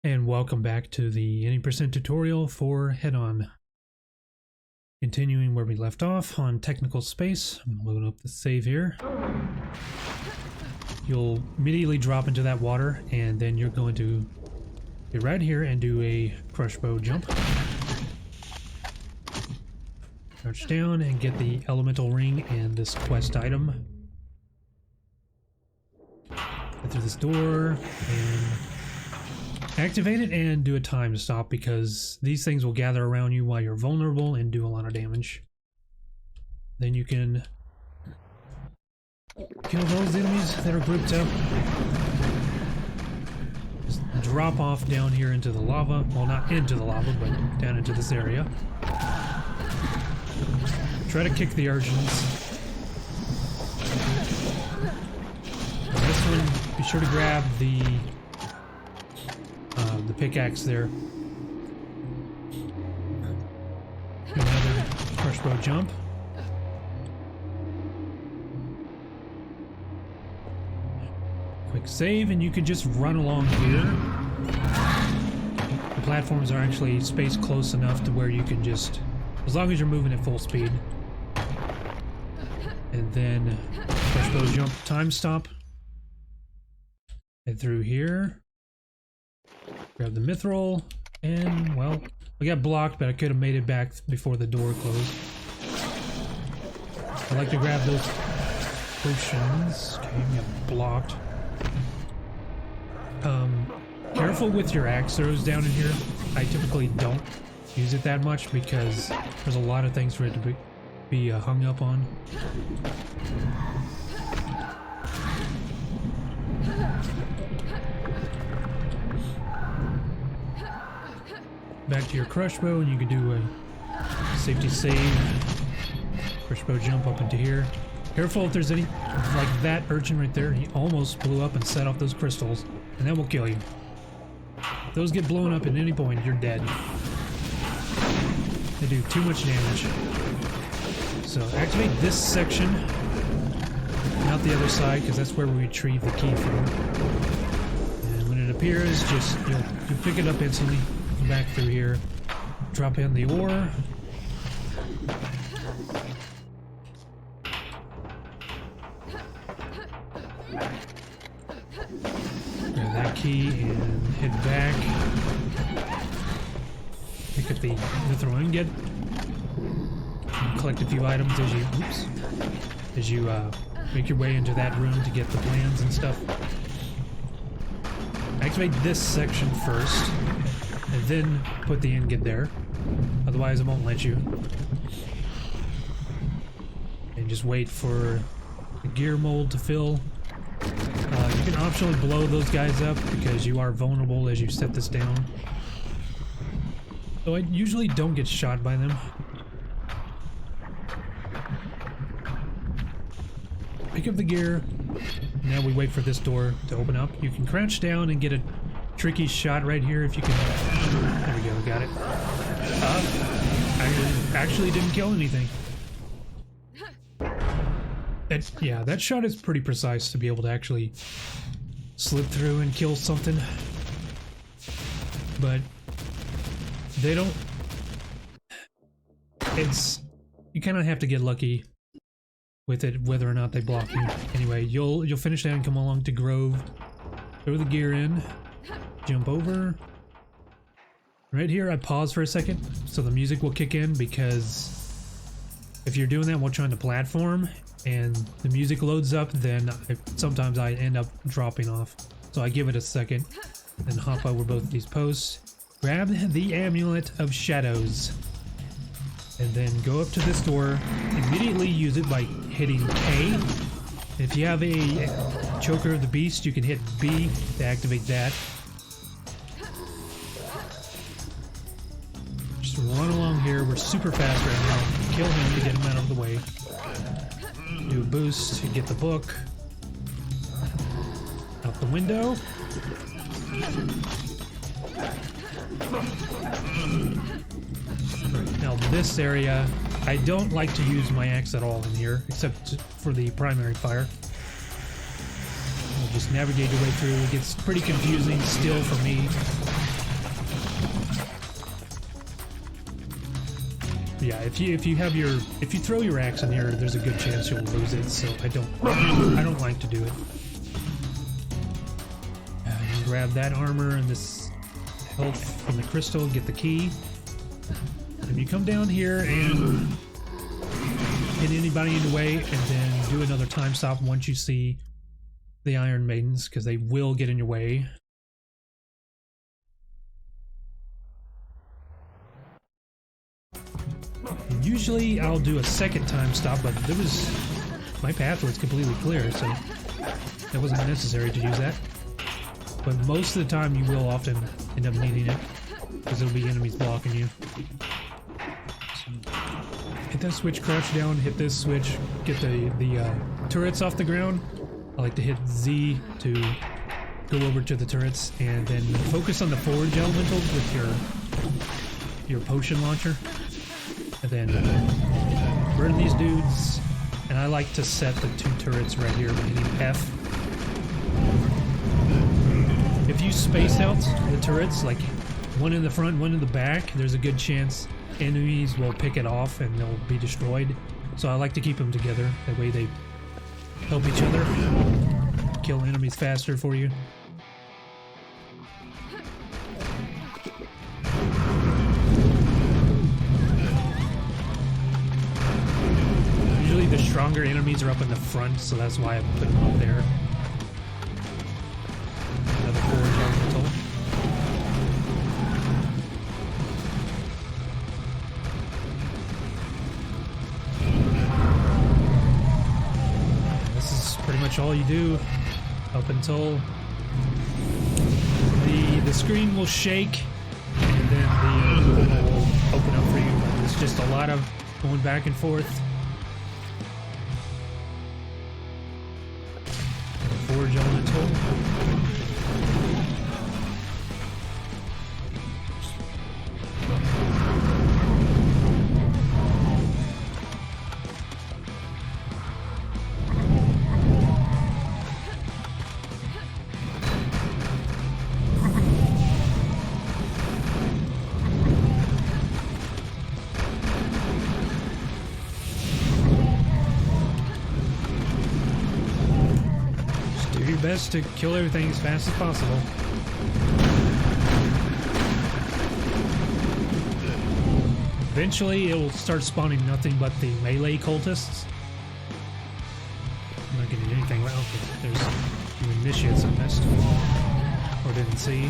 And welcome back to the any percent tutorial for Hedon. Continuing where we left off on technical space. I'm gonna load up the save here. You'll immediately drop into that water, and then you're going to get right here and do a crush bow jump. Crouch down and get the elemental ring and this quest item. Get through this door and activate it and do a time stop, because these things will gather around you while you're vulnerable and do a lot of damage. Then you can kill those enemies that are grouped up. Just drop off down here into the lava. Well, not into the lava, but down into this area. Try to kick the urchins. And this one, be sure to grab the pickaxe there. Another crush bow jump. Quick save, and you can just run along here. The platforms are actually spaced close enough to where you can just, as long as you're moving at full speed. And then crush bow jump, time stop. Head through here. Grab the mithril, and, well, I got blocked, but I could have made it back before the door closed. I like to grab those potions. Okay, we got blocked. Careful with your axe throws down in here. I typically don't use it that much because there's a lot of things for it to be hung up on. Back to your crush bow, and you can do a safety save. Crush bow jump up into here. Careful if there's any, like that urchin right there. He almost blew up and set off those crystals, and that will kill you. If those get blown up at any point, you're dead. They do too much damage. So activate this section, not the other side, because that's where we retrieve the key from. And when it appears, just you'll pick it up instantly. Come back through here, drop in the ore. Grab that key and head back. Pick up the mithril ingot. And collect a few items as you make your way into that room to get the plans and stuff. Activate this section first, and then put the ingot there. Otherwise, it won't let you. And just wait for the gear mold to fill. You can optionally blow those guys up because you are vulnerable as you set this down. So I usually don't get shot by them. Pick up the gear. Now we wait for this door to open up. You can crouch down and get a tricky shot right here if you can. There we go, got it. I actually didn't kill anything. Yeah, that shot is pretty precise to be able to actually slip through and kill something. But they don't. You kind of have to get lucky with it, whether or not they block you. Anyway, you'll finish that and come along to Grove. Throw the gear in. Jump over. Right here, I pause for a second so the music will kick in, because if you're doing that while trying to platform and the music loads up, then sometimes I end up dropping off. So I give it a second, then hop over both of these posts, grab the Amulet of Shadows, and then go up to this door. Immediately use it by hitting K. If you have a Choker of the Beast, you can hit B to activate that. Just run along here. We're super fast right now. Kill him to get him out of the way. Do a boost to get the book. Out the window. Now this area, I don't like to use my axe at all in here, except for the primary fire. Just navigate your way through. It gets pretty confusing still for me. Yeah, if you throw your axe in here, there's a good chance you'll lose it. So I don't like to do it. You grab that armor and this health from the crystal, get the key, and you come down here and hit anybody in the way, and then do another time stop once you see the Iron Maidens, because they will get in your way. Usually I'll do a second time stop, but my path was completely clear, so that wasn't necessary to use that. But most of the time you will often end up needing it, because there'll be enemies blocking you. So, hit that switch, crouch down, hit this switch, get the turrets off the ground. I like to hit Z to go over to the turrets, and then focus on the forge elemental with your potion launcher. And then burn these dudes, and I like to set the 2 turrets right here by hitting F. If you space out the turrets, like one in the front, one in the back, there's a good chance enemies will pick it off and they'll be destroyed. So I like to keep them together, that way they help each other, kill enemies faster for you. The stronger enemies are up in the front, so that's why I put them up there. Another forward elemental. This is pretty much all you do up until the screen will shake, and then the portal will open up for you. It's just a lot of going back and forth. Forge elemental. Best to kill everything as fast as possible. Eventually it will start spawning nothing but the melee cultists. I'm not getting anything. Well, okay, there's some initiates I missed or didn't see.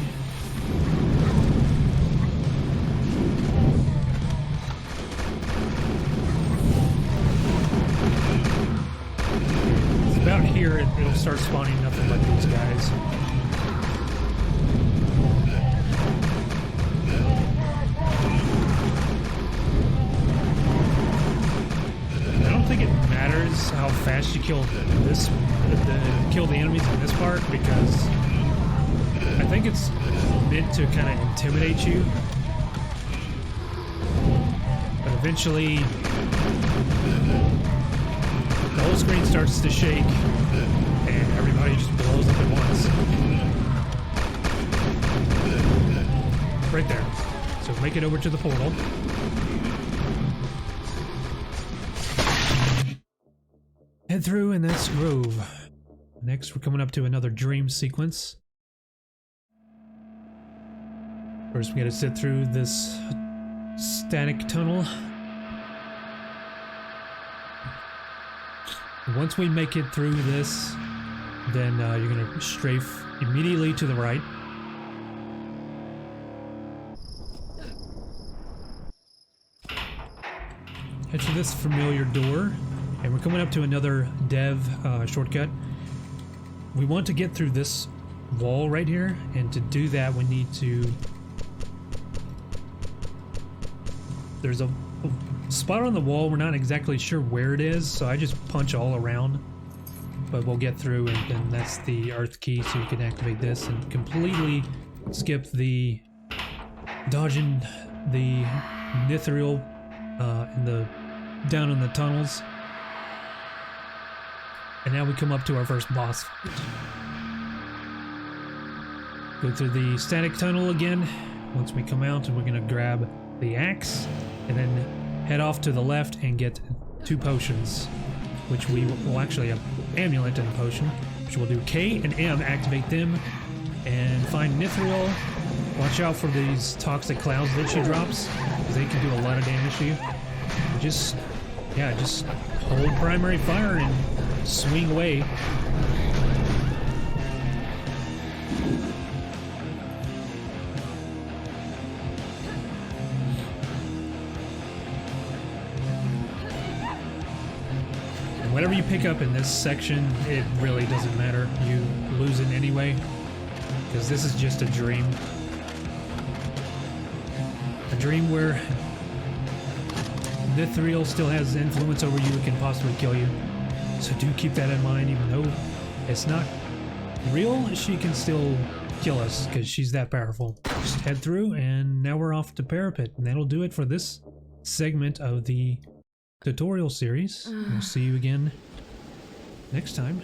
About here, it'll start spawning nothing but these guys. I don't think it matters how fast you kill kill the enemies in this part, because I think it's meant to kind of intimidate you. But eventually, the whole screen starts to shake, and everybody just blows up at once. Right there. So make it over to the portal. Head through, and that's Grove. Next, we're coming up to another dream sequence. First, we gotta sit through this static tunnel. Once we make it through this, then you're going to strafe immediately to the right. Head to this familiar door, and we're coming up to another dev shortcut. We want to get through this wall right here, and to do that we need to... There's a spot on the wall, we're not exactly sure where it is, so I just punch all around, but we'll get through, and then that's the earth key, so you can activate this and completely skip the dodging the Nithriel down in the tunnels. And now we come up to our first boss fight. Go through the static tunnel again once we come out, and we're gonna grab the axe and then head off to the left and get 2 potions, which we will actually have amulet and a potion, which we'll do K and M, activate them, and find Mithril. Watch out for these toxic clouds that she drops, because they can do a lot of damage to you. Just hold primary fire and swing away. Whatever you pick up in this section, it really doesn't matter. You lose it anyway, because this is just a dream. A dream where Mithril still has influence over you, it can possibly kill you. So do keep that in mind, even though it's not real, she can still kill us, because she's that powerful. Just head through, and now we're off to Parapet, and that'll do it for this segment of the tutorial series. We'll see you again next time.